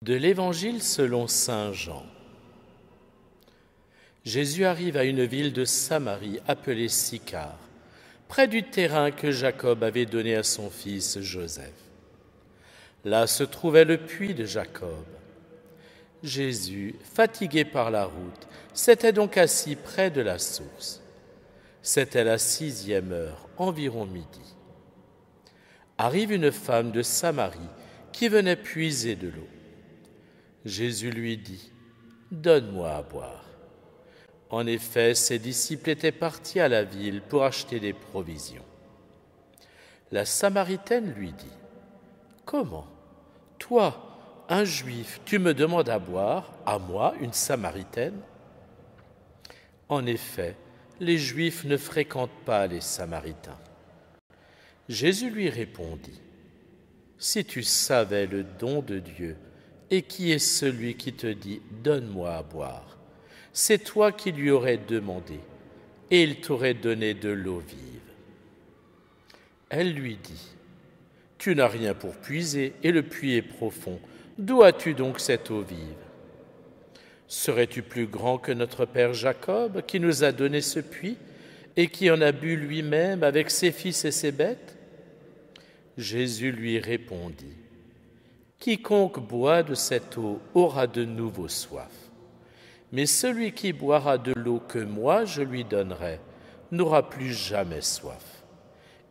De l'Évangile selon saint Jean. Jésus arrive à une ville de Samarie appelée Sychar, près du terrain que Jacob avait donné à son fils Joseph. Là se trouvait le puits de Jacob. Jésus, fatigué par la route, s'était donc assis près de la source. C'était la 6e heure, environ midi. Arrive une femme de Samarie qui venait puiser de l'eau. Jésus lui dit : « Donne-moi à boire. » En effet, ses disciples étaient partis à la ville pour acheter des provisions. La Samaritaine lui dit : « Comment ? Toi, un Juif, tu me demandes à boire, à moi, une Samaritaine ? » En effet, les Juifs ne fréquentent pas les Samaritains. Jésus lui répondit : « Si tu savais le don de Dieu, et qui est celui qui te dit « Donne-moi à boire », c'est toi qui lui aurais demandé, et il t'aurait donné de l'eau vive. Elle lui dit : « Tu n'as rien pour puiser, et le puits est profond. D'où as-tu donc cette eau vive ? Serais-tu plus grand que notre père Jacob, qui nous a donné ce puits, et qui en a bu lui-même avec ses fils et ses bêtes ?» Jésus lui répondit : « Quiconque boit de cette eau aura de nouveau soif. Mais celui qui boira de l'eau que moi je lui donnerai n'aura plus jamais soif.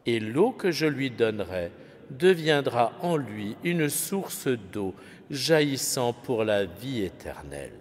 Et l'eau que je lui donnerai deviendra en lui une source d'eau jaillissant pour la vie éternelle. »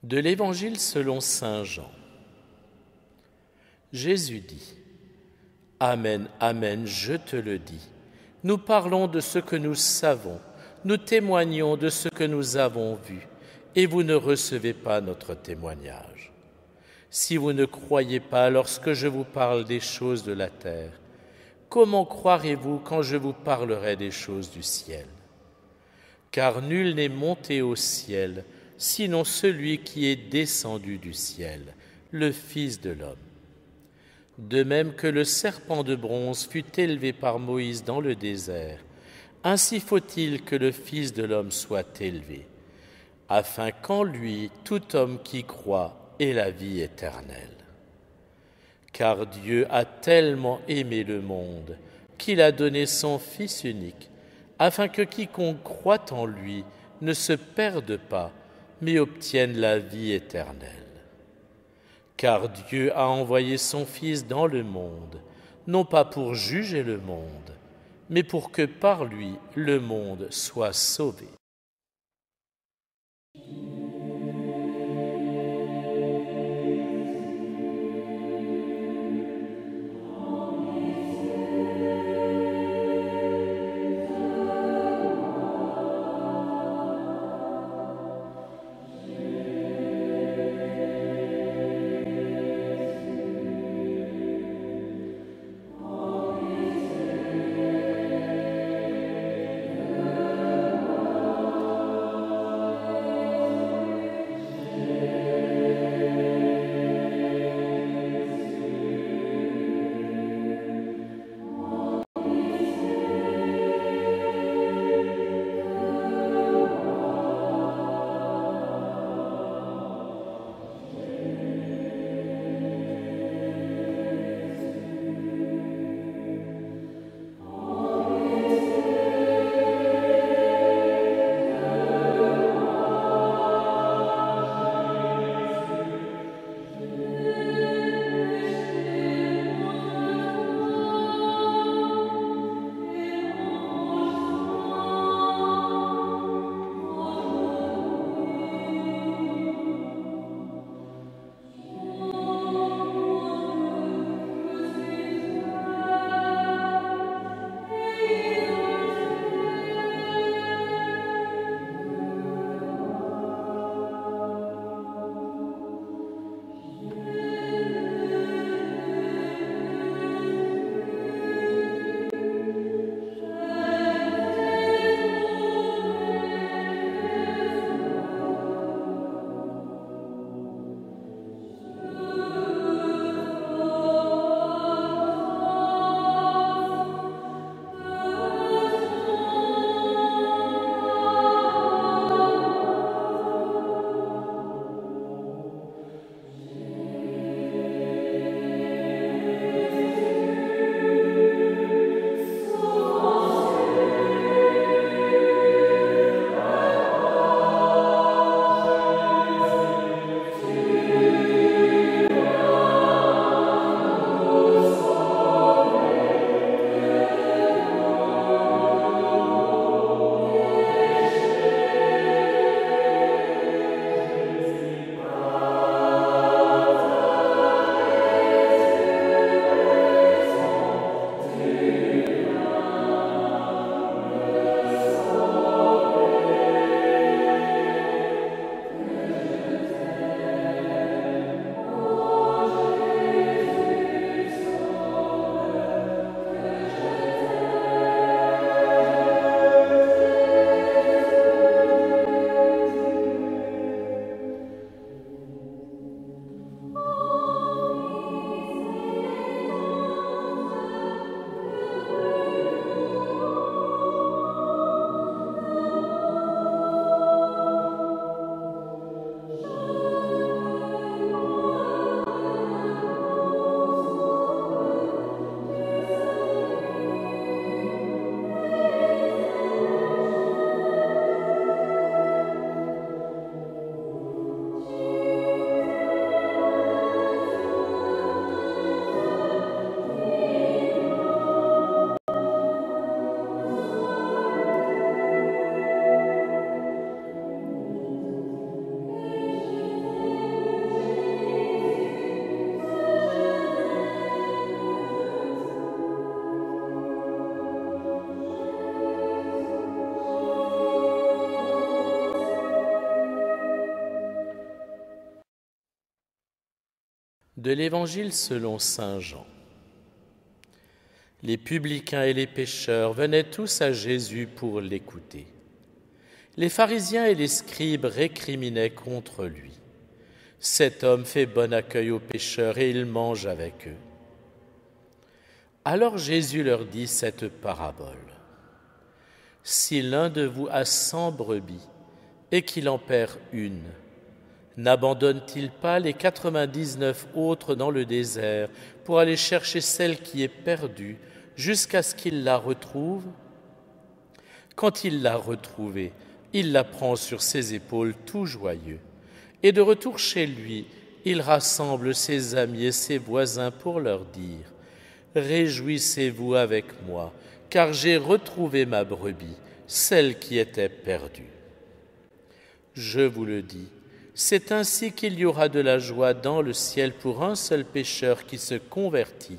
De l'Évangile selon saint Jean. Jésus dit : Amen, amen, je te le dis. Nous parlons de ce que nous savons, nous témoignons de ce que nous avons vu, et vous ne recevez pas notre témoignage. Si vous ne croyez pas lorsque je vous parle des choses de la terre, comment croirez-vous quand je vous parlerai des choses du ciel ? Car nul n'est monté au ciel, sinon celui qui est descendu du ciel, le Fils de l'homme. De même que le serpent de bronze fut élevé par Moïse dans le désert, ainsi faut-il que le Fils de l'homme soit élevé, afin qu'en lui tout homme qui croit ait la vie éternelle. Car Dieu a tellement aimé le monde qu'il a donné son Fils unique, afin que quiconque croit en lui ne se perde pas, mais obtienne la vie éternelle. Car Dieu a envoyé son Fils dans le monde, non pas pour juger le monde, mais pour que par lui le monde soit sauvé. De l'Évangile selon saint Jean. Les publicains et les pécheurs venaient tous à Jésus pour l'écouter. Les pharisiens et les scribes récriminaient contre lui. « Cet homme fait bon accueil aux pécheurs et il mange avec eux. » Alors Jésus leur dit cette parabole. « Si l'un de vous a 100 brebis et qu'il en perd une, n'abandonne-t-il pas les 99 autres dans le désert pour aller chercher celle qui est perdue jusqu'à ce qu'il la retrouve ? Quand il l'a retrouvée, il la prend sur ses épaules tout joyeux. Et de retour chez lui, il rassemble ses amis et ses voisins pour leur dire « Réjouissez-vous avec moi, car j'ai retrouvé ma brebis, celle qui était perdue. » Je vous le dis, c'est ainsi qu'il y aura de la joie dans le ciel pour un seul pécheur qui se convertit,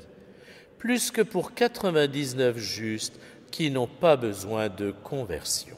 plus que pour 99 justes qui n'ont pas besoin de conversion.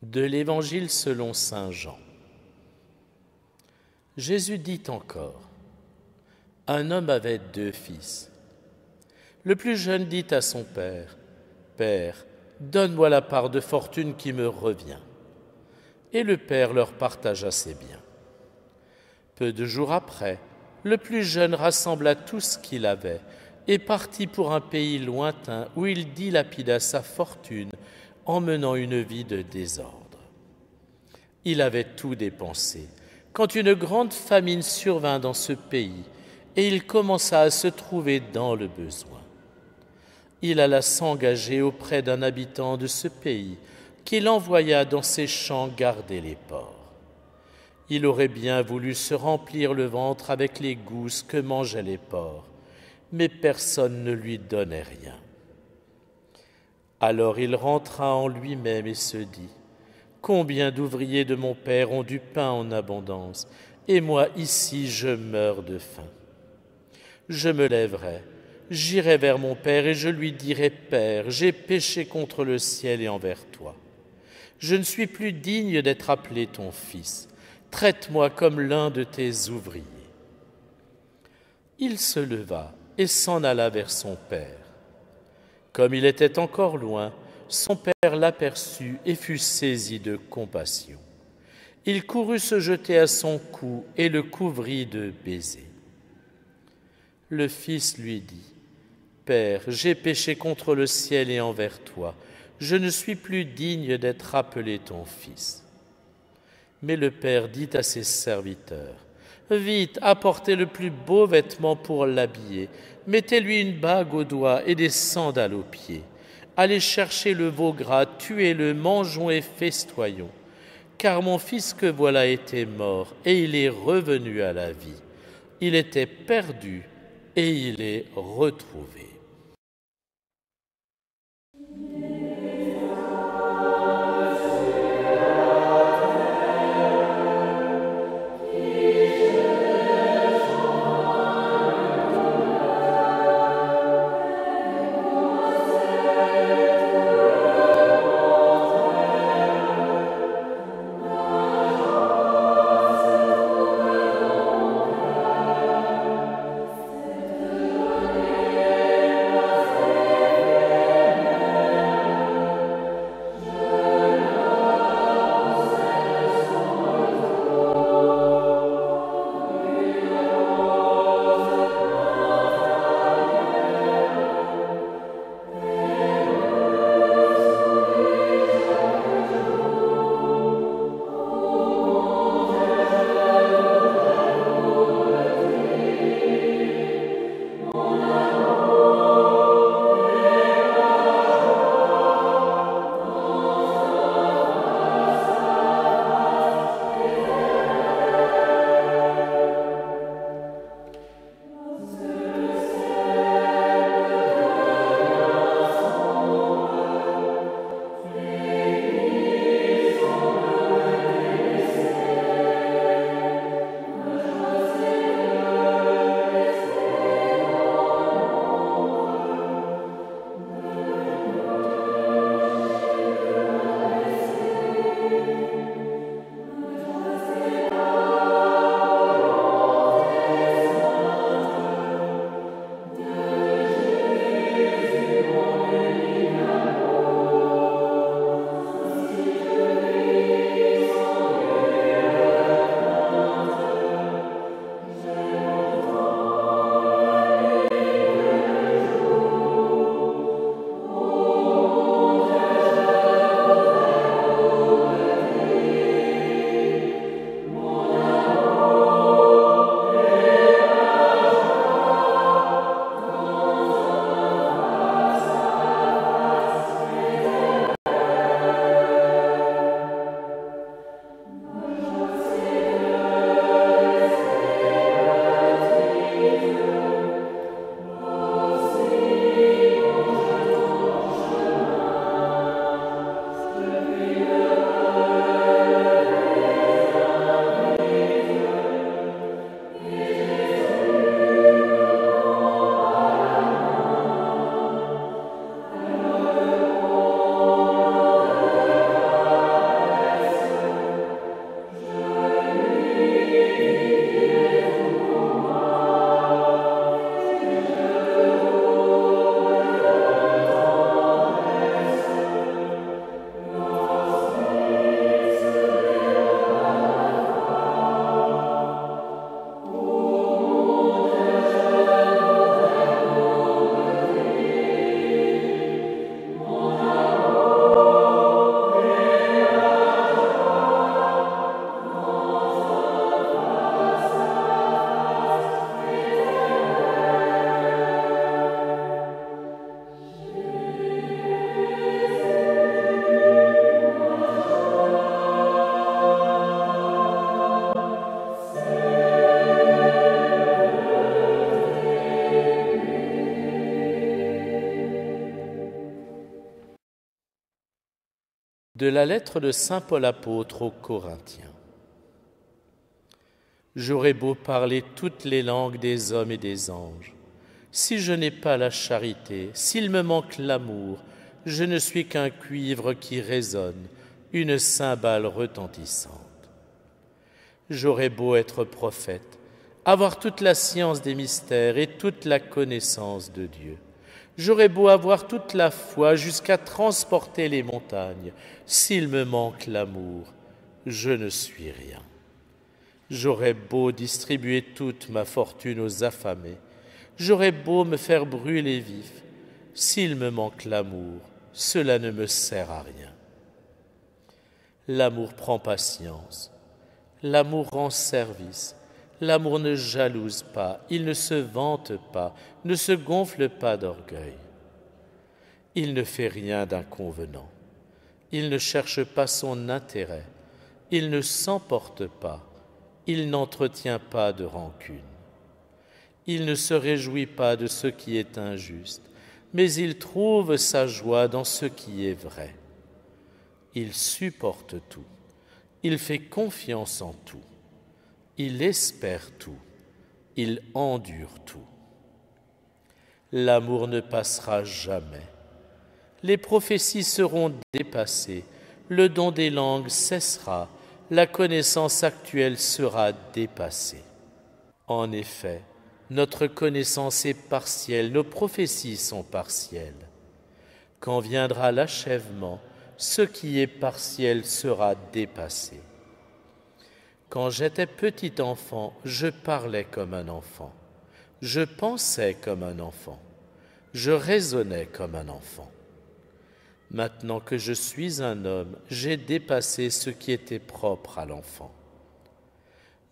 De l'Évangile selon saint Jean. Jésus dit encore, « Un homme avait 2 fils. Le plus jeune dit à son père, « Père, donne-moi la part de fortune qui me revient. » Et le père leur partagea ses biens. Peu de jours après, le plus jeune rassembla tout ce qu'il avait et partit pour un pays lointain où il dilapida sa fortune en menant une vie de désordre. Il avait tout dépensé, quand une grande famine survint dans ce pays, et il commença à se trouver dans le besoin. Il alla s'engager auprès d'un habitant de ce pays, qu'il envoya dans ses champs garder les porcs. Il aurait bien voulu se remplir le ventre avec les gousses que mangeaient les porcs, mais personne ne lui donnait rien. Alors il rentra en lui-même et se dit, « Combien d'ouvriers de mon père ont du pain en abondance, et moi ici je meurs de faim. Je me lèverai, j'irai vers mon père et je lui dirai, « Père, j'ai péché contre le ciel et envers toi. Je ne suis plus digne d'être appelé ton fils. Traite-moi comme l'un de tes ouvriers. » Il se leva et s'en alla vers son père. Comme il était encore loin, son père l'aperçut et fut saisi de compassion. Il courut se jeter à son cou et le couvrit de baisers. Le fils lui dit, « Père, j'ai péché contre le ciel et envers toi. Je ne suis plus digne d'être appelé ton fils. » Mais le père dit à ses serviteurs, « Vite, apportez le plus beau vêtement pour l'habiller. Mettez-lui une bague au doigt et des sandales aux pieds. Allez chercher le veau gras, tuez-le, mangeons et festoyons. Car mon fils que voilà était mort et il est revenu à la vie. Il était perdu et il est retrouvé. » De la lettre de saint Paul apôtre aux Corinthiens. J'aurais beau parler toutes les langues des hommes et des anges, si je n'ai pas la charité, s'il me manque l'amour, je ne suis qu'un cuivre qui résonne, une cymbale retentissante. J'aurais beau être prophète, avoir toute la science des mystères et toute la connaissance de Dieu. J'aurais beau avoir toute la foi jusqu'à transporter les montagnes, s'il me manque l'amour, je ne suis rien. J'aurais beau distribuer toute ma fortune aux affamés, j'aurais beau me faire brûler vif, s'il me manque l'amour, cela ne me sert à rien. L'amour prend patience, l'amour rend service, l'amour ne jalouse pas, il ne se vante pas, ne se gonfle pas d'orgueil. Il ne fait rien d'inconvenant, il ne cherche pas son intérêt, il ne s'emporte pas, il n'entretient pas de rancune. Il ne se réjouit pas de ce qui est injuste, mais il trouve sa joie dans ce qui est vrai. Il supporte tout, il fait confiance en tout, il espère tout, il endure tout. L'amour ne passera jamais. Les prophéties seront dépassées, le don des langues cessera, la connaissance actuelle sera dépassée. En effet, notre connaissance est partielle, nos prophéties sont partielles. Quand viendra l'achèvement, ce qui est partiel sera dépassé. Quand j'étais petit enfant, je parlais comme un enfant, je pensais comme un enfant, je raisonnais comme un enfant. Maintenant que je suis un homme, j'ai dépassé ce qui était propre à l'enfant.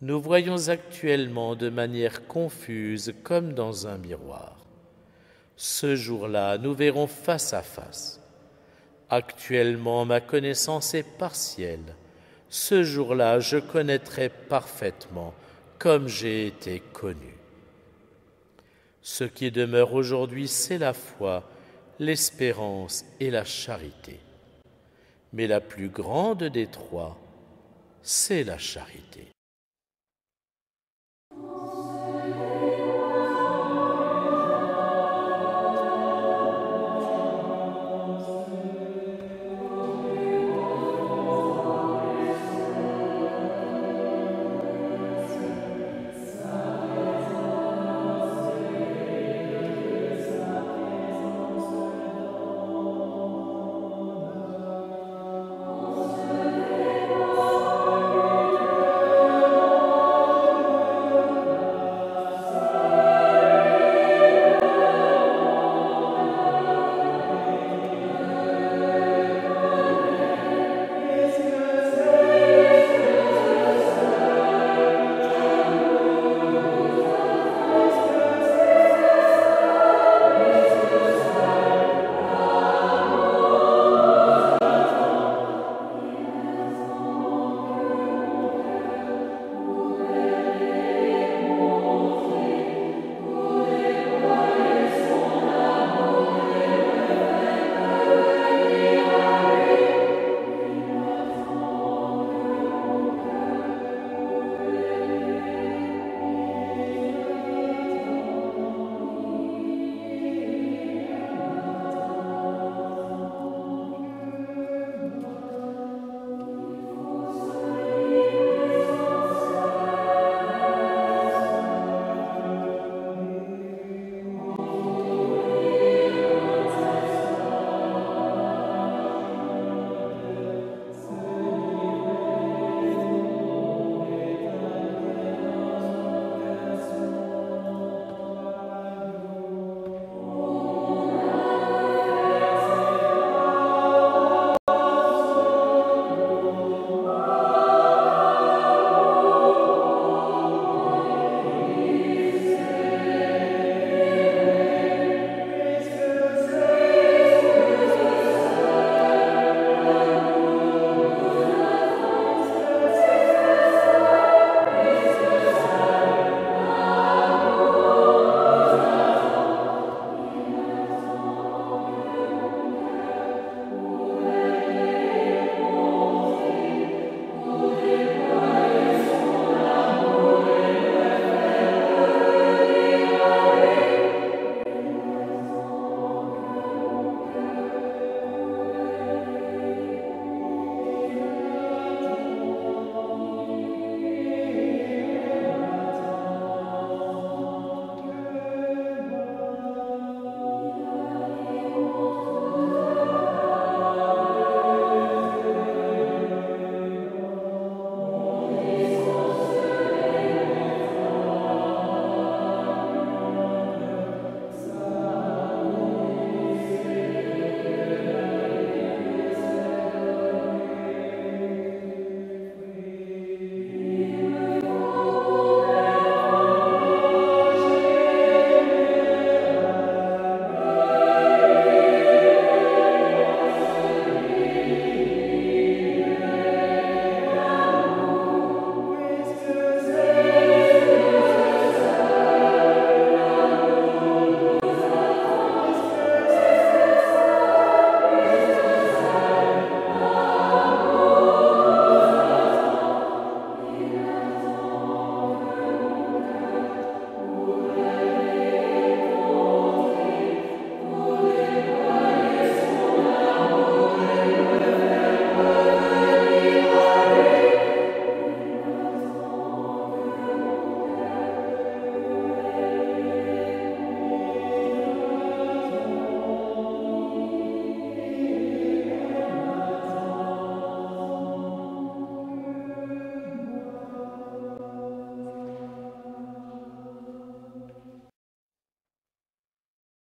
Nous voyons actuellement de manière confuse comme dans un miroir. Ce jour-là, nous verrons face à face. Actuellement, ma connaissance est partielle. Ce jour-là, je connaîtrai parfaitement comme j'ai été connu. Ce qui demeure aujourd'hui, c'est la foi, l'espérance et la charité. Mais la plus grande des trois, c'est la charité.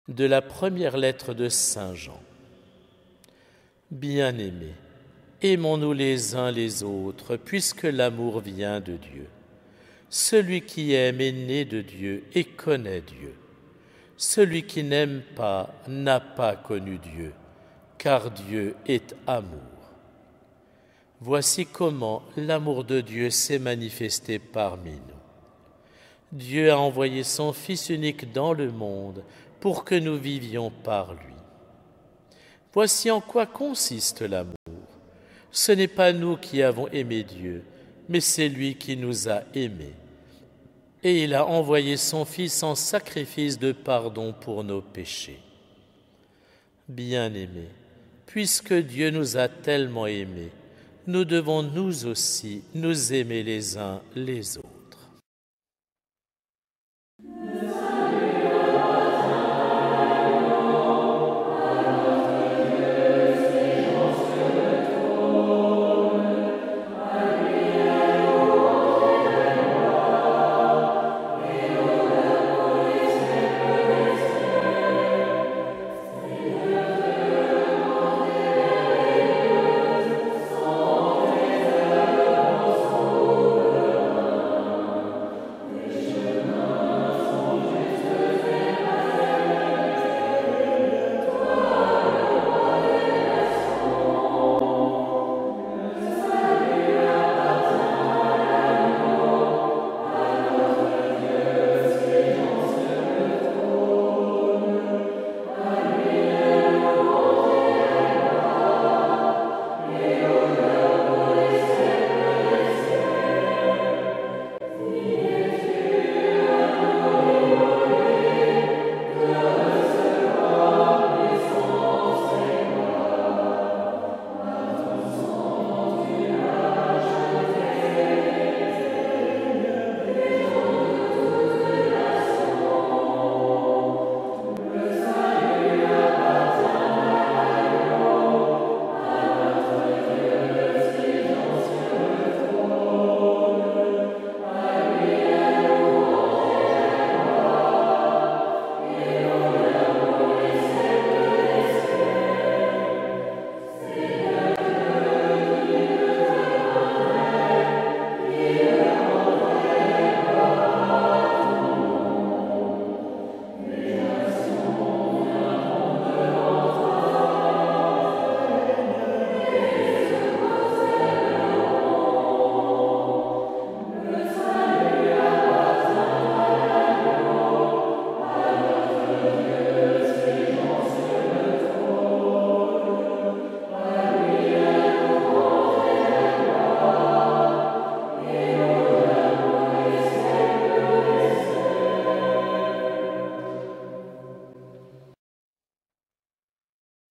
De la première lettre de Saint Jean. Bien-aimés, aimons-nous les uns les autres, puisque l'amour vient de Dieu. Celui qui aime est né de Dieu et connaît Dieu. Celui qui n'aime pas n'a pas connu Dieu, car Dieu est amour. Voici comment l'amour de Dieu s'est manifesté parmi nous. Dieu a envoyé son Fils unique dans le monde pour que nous vivions par lui. Voici en quoi consiste l'amour. Ce n'est pas nous qui avons aimé Dieu, mais c'est lui qui nous a aimés. Et il a envoyé son Fils en sacrifice de pardon pour nos péchés. Bien-aimés, puisque Dieu nous a tellement aimés, nous devons nous aussi nous aimer les uns les autres.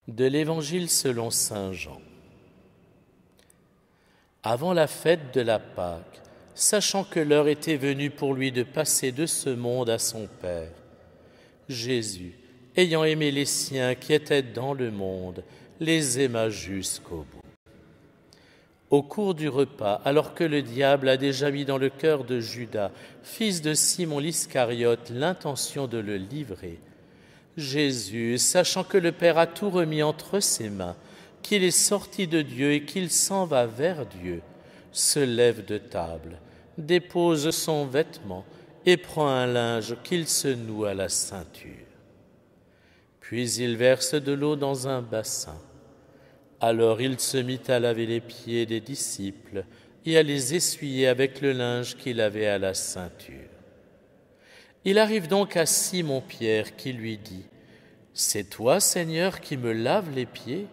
De l'Évangile selon saint Jean. Avant la fête de la Pâque, sachant que l'heure était venue pour lui de passer de ce monde à son Père, Jésus, ayant aimé les siens qui étaient dans le monde, les aima jusqu'au bout. Au cours du repas, alors que le diable a déjà mis dans le cœur de Judas, fils de Simon l'Iscariote, l'intention de le livrer, Jésus, sachant que le Père a tout remis entre ses mains, qu'il est sorti de Dieu et qu'il s'en va vers Dieu, se lève de table, dépose son vêtement et prend un linge qu'il se noue à la ceinture. Puis il verse de l'eau dans un bassin. Alors il se mit à laver les pieds des disciples et à les essuyer avec le linge qu'il avait à la ceinture. Il arrive donc à Simon-Pierre qui lui dit : « C'est toi, Seigneur, qui me laves les pieds ?»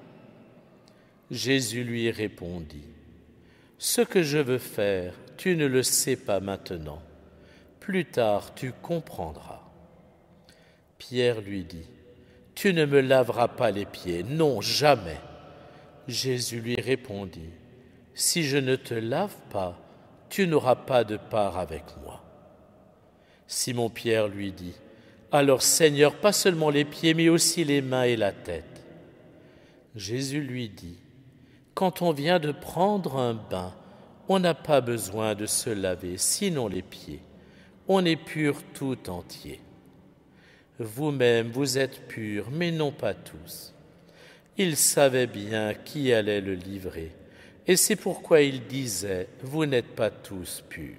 Jésus lui répondit : « Ce que je veux faire, tu ne le sais pas maintenant. Plus tard, tu comprendras. » Pierre lui dit : « Tu ne me laveras pas les pieds, non, jamais. » Jésus lui répondit : « Si je ne te lave pas, tu n'auras pas de part avec moi. » Simon-Pierre lui dit : « Alors, Seigneur, pas seulement les pieds, mais aussi les mains et la tête. » Jésus lui dit : « Quand on vient de prendre un bain, on n'a pas besoin de se laver, sinon les pieds. On est pur tout entier. Vous-même, vous êtes purs, mais non pas tous. » Il savait bien qui allait le livrer, et c'est pourquoi il disait « Vous n'êtes pas tous purs. »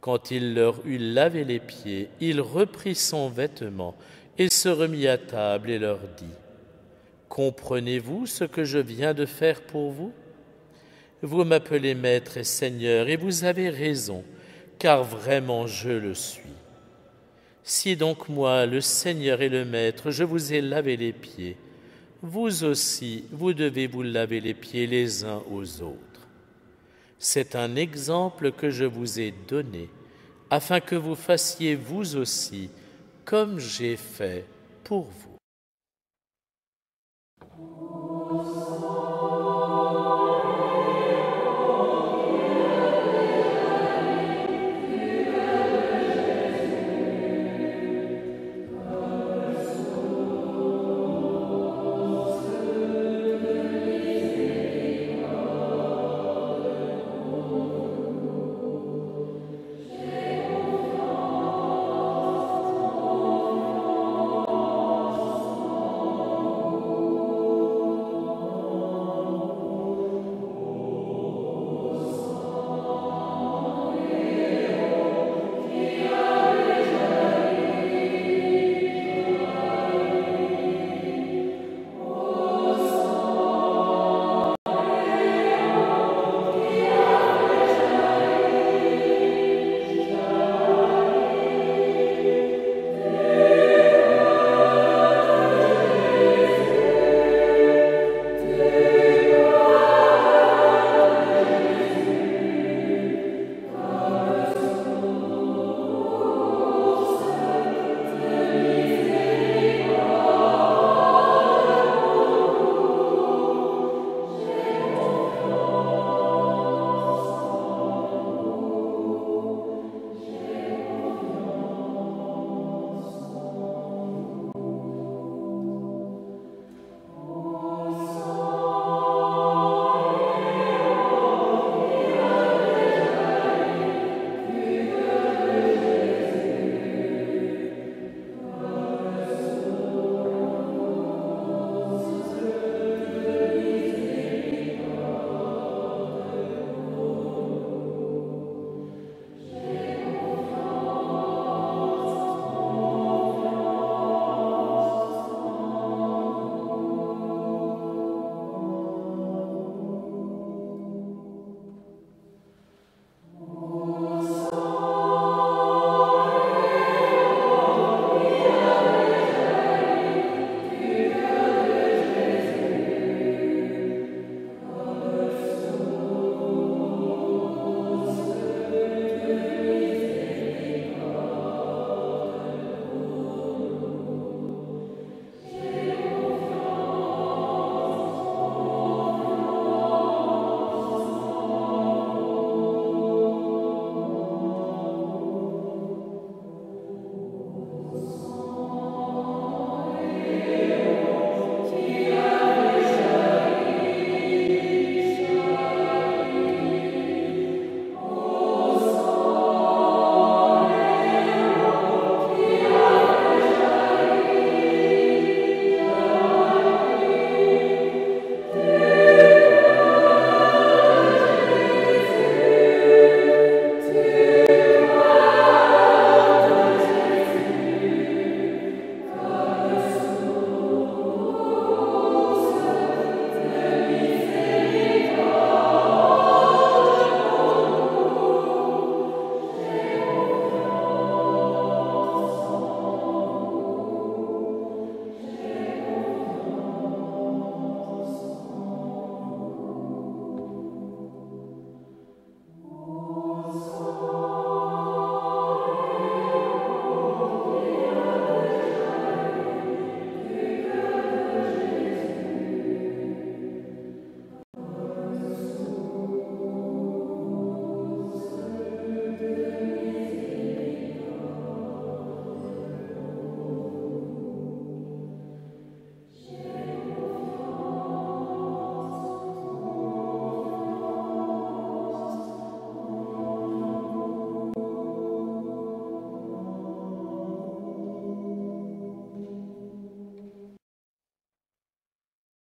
Quand il leur eut lavé les pieds, il reprit son vêtement et se remit à table et leur dit « Comprenez-vous ce que je viens de faire pour vous ? Vous m'appelez Maître et Seigneur, et vous avez raison, car vraiment je le suis. Si donc moi, le Seigneur et le Maître, je vous ai lavé les pieds, vous aussi, vous devez vous laver les pieds les uns aux autres. C'est un exemple que je vous ai donné, afin que vous fassiez vous aussi comme j'ai fait pour vous. »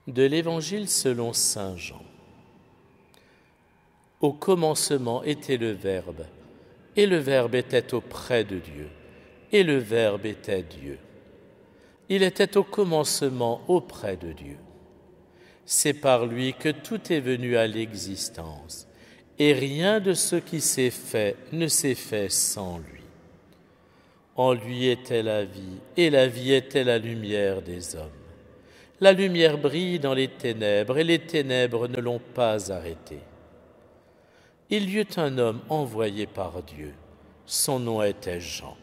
De l'Évangile selon saint Jean. Au commencement était le Verbe, et le Verbe était auprès de Dieu, et le Verbe était Dieu. Il était au commencement auprès de Dieu. C'est par lui que tout est venu à l'existence, et rien de ce qui s'est fait ne s'est fait sans lui. En lui était la vie, et la vie était la lumière des hommes. La lumière brille dans les ténèbres, et les ténèbres ne l'ont pas arrêtée. Il y eut un homme envoyé par Dieu. Son nom était Jean.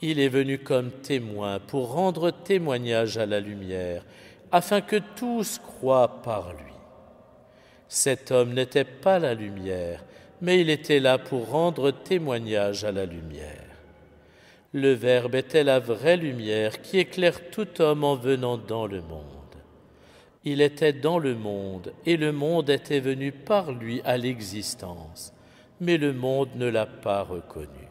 Il est venu comme témoin pour rendre témoignage à la lumière, afin que tous croient par lui. Cet homme n'était pas la lumière, mais il était là pour rendre témoignage à la lumière. Le Verbe était la vraie lumière qui éclaire tout homme en venant dans le monde. Il était dans le monde, et le monde était venu par lui à l'existence, mais le monde ne l'a pas reconnu.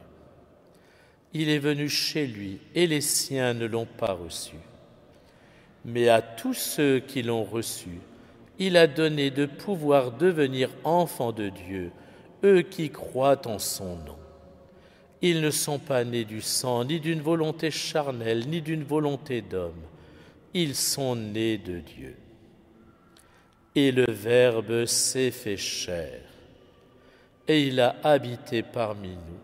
Il est venu chez lui, et les siens ne l'ont pas reçu. Mais à tous ceux qui l'ont reçu, il a donné de pouvoir devenir enfants de Dieu, eux qui croient en son nom. Ils ne sont pas nés du sang, ni d'une volonté charnelle, ni d'une volonté d'homme. Ils sont nés de Dieu. Et le Verbe s'est fait chair, et il a habité parmi nous.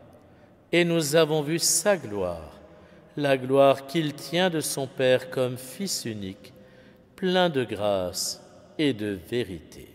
Et nous avons vu sa gloire, la gloire qu'il tient de son Père comme Fils unique, plein de grâce et de vérité.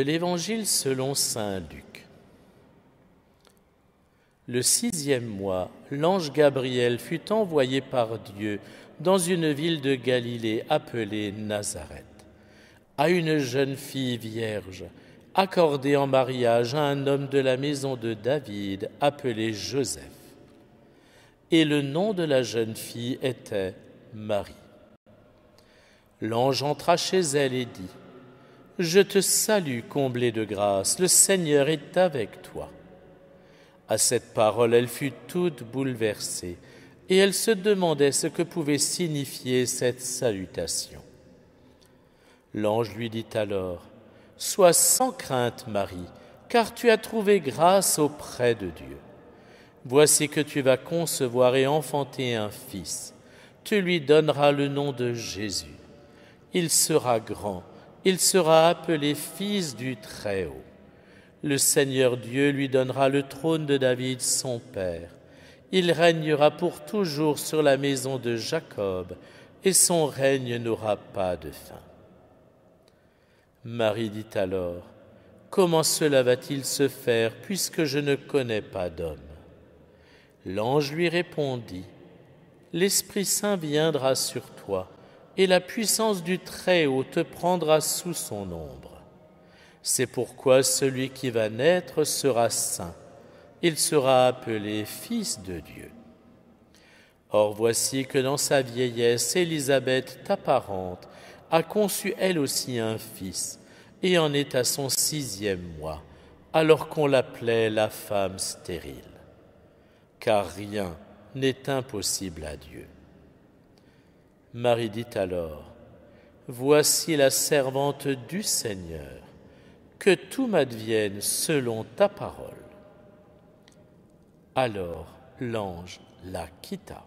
De l'Évangile selon saint Luc. Le 6e mois, l'ange Gabriel fut envoyé par Dieu dans une ville de Galilée appelée Nazareth, à une jeune fille vierge, accordée en mariage à un homme de la maison de David appelé Joseph. Et le nom de la jeune fille était Marie. L'ange entra chez elle et dit : « Je te salue, comblée de grâce, le Seigneur est avec toi. » À cette parole, elle fut toute bouleversée, et elle se demandait ce que pouvait signifier cette salutation. L'ange lui dit alors : « Sois sans crainte, Marie, car tu as trouvé grâce auprès de Dieu. Voici que tu vas concevoir et enfanter un fils. Tu lui donneras le nom de Jésus. Il sera grand, il sera appelé Fils du Très-Haut. Le Seigneur Dieu lui donnera le trône de David, son père. Il régnera pour toujours sur la maison de Jacob, et son règne n'aura pas de fin. » Marie dit alors : « Comment cela va-t-il se faire, puisque je ne connais pas d'homme ?» L'ange lui répondit : « L'Esprit Saint viendra sur toi, et la puissance du Très-Haut te prendra sous son ombre. C'est pourquoi celui qui va naître sera saint. Il sera appelé Fils de Dieu. Or voici que dans sa vieillesse, Élisabeth, ta parente, a conçu elle aussi un fils, et en est à son 6e mois, alors qu'on l'appelait la femme stérile. Car rien n'est impossible à Dieu. » Marie dit alors : « Voici la servante du Seigneur, que tout m'advienne selon ta parole. » Alors l'ange la quitta.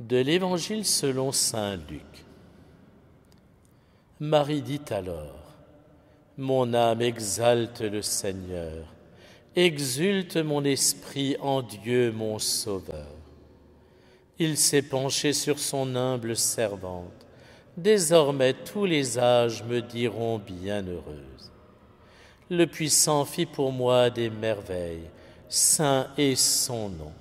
De l'Évangile selon saint Luc. Marie dit alors : Mon âme exalte le Seigneur, exulte mon esprit en Dieu mon Sauveur. Il s'est penché sur son humble servante. Désormais tous les âges me diront bienheureuse. Le Puissant fit pour moi des merveilles, saint est son nom.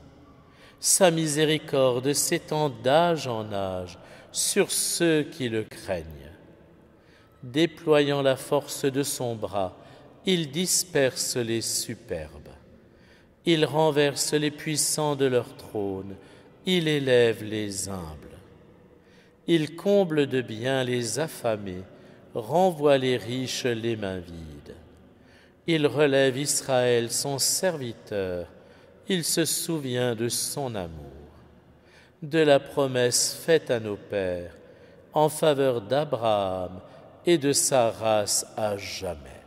Sa miséricorde s'étend d'âge en âge sur ceux qui le craignent. Déployant la force de son bras, il disperse les superbes. Il renverse les puissants de leur trône, il élève les humbles. Il comble de bien les affamés, renvoie les riches les mains vides. Il relève Israël son serviteur, il se souvient de son amour, de la promesse faite à nos pères en faveur d'Abraham et de sa race à jamais.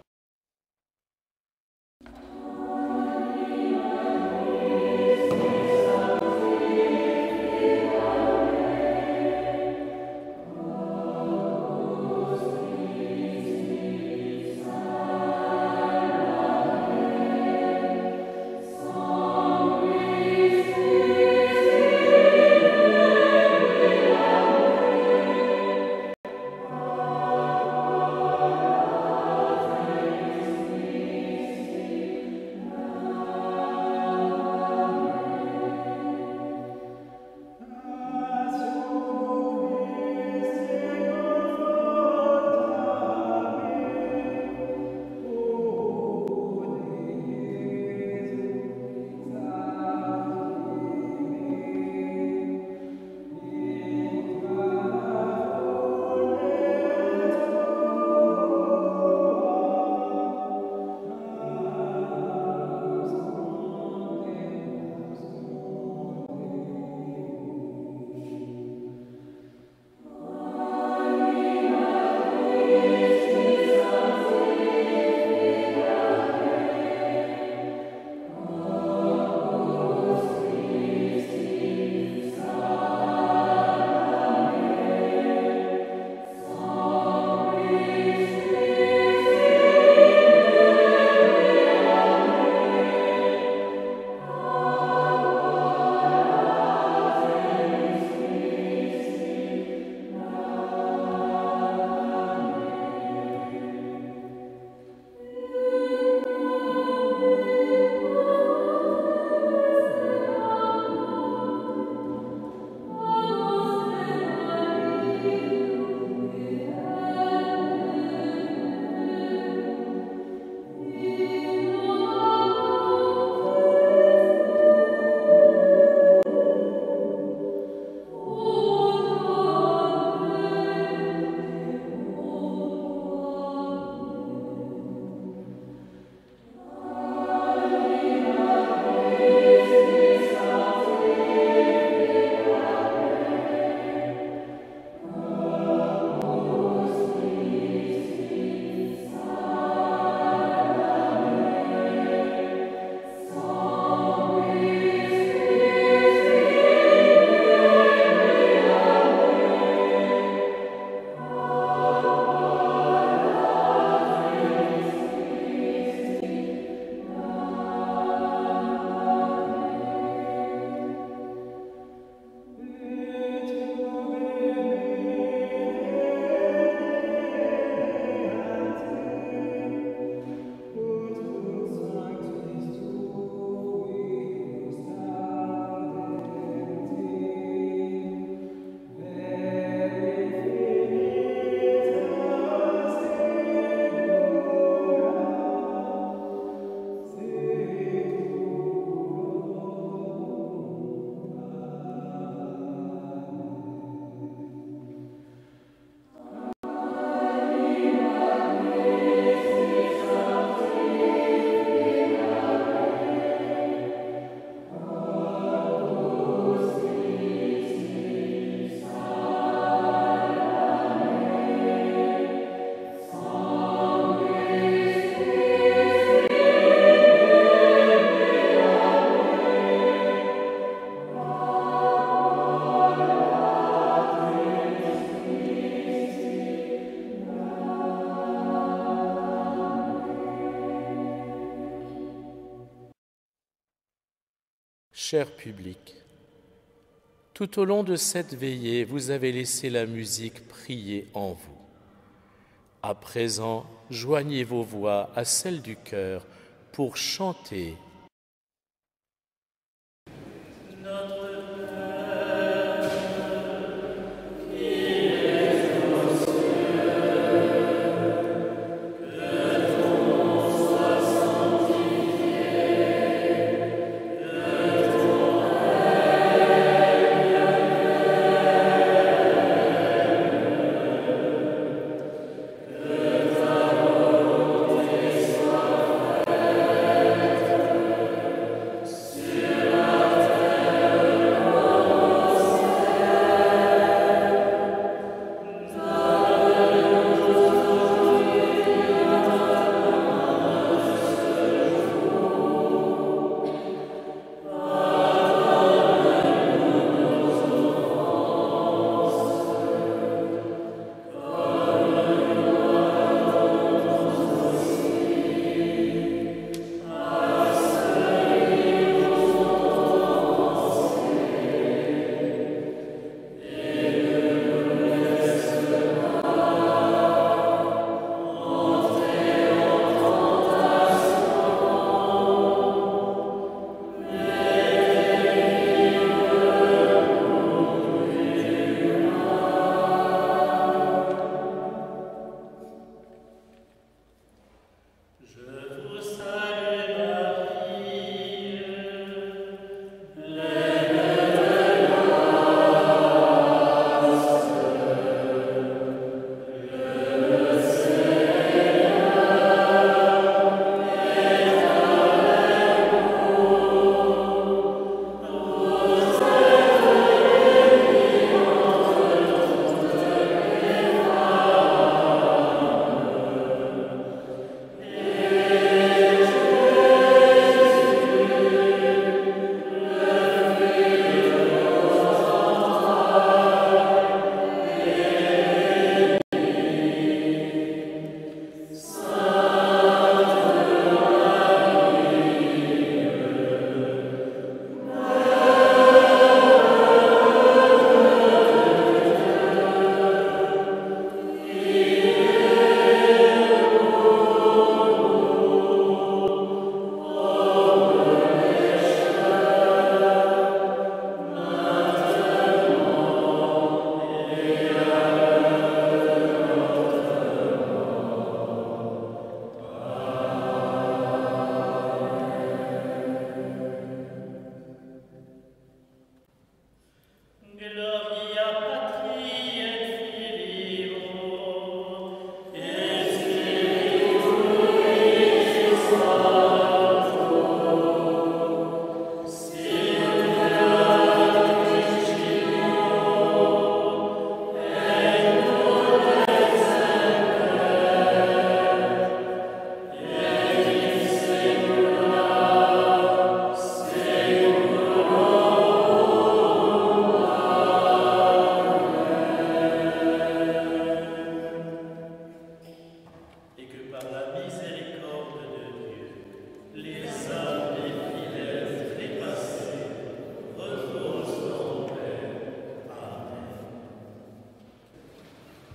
Cher public, tout au long de cette veillée, vous avez laissé la musique prier en vous. À présent, joignez vos voix à celles du cœur pour chanter.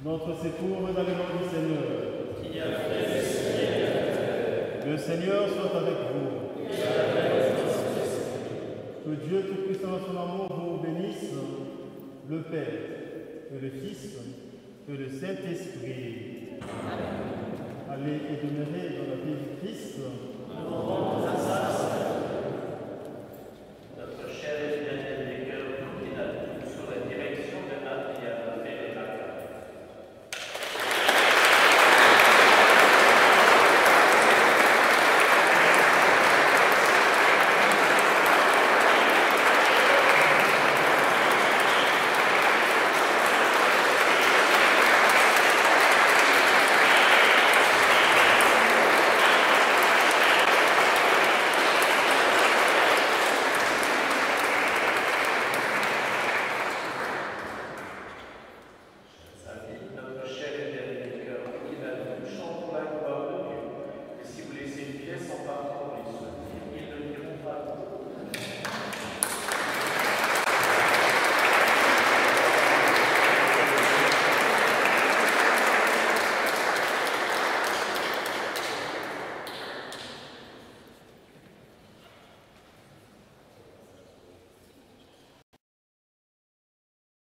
Notre secours dans le nom du Seigneur. Qui a fait les cieux et la terre. Le Seigneur soit avec vous. Et avec votre esprit. Que Dieu Tout-Puissant dans son amour vous bénisse, le Père, et le Fils, et le Saint-Esprit. Allez et demeurez dans la paix du Christ. Nous rendons grâce à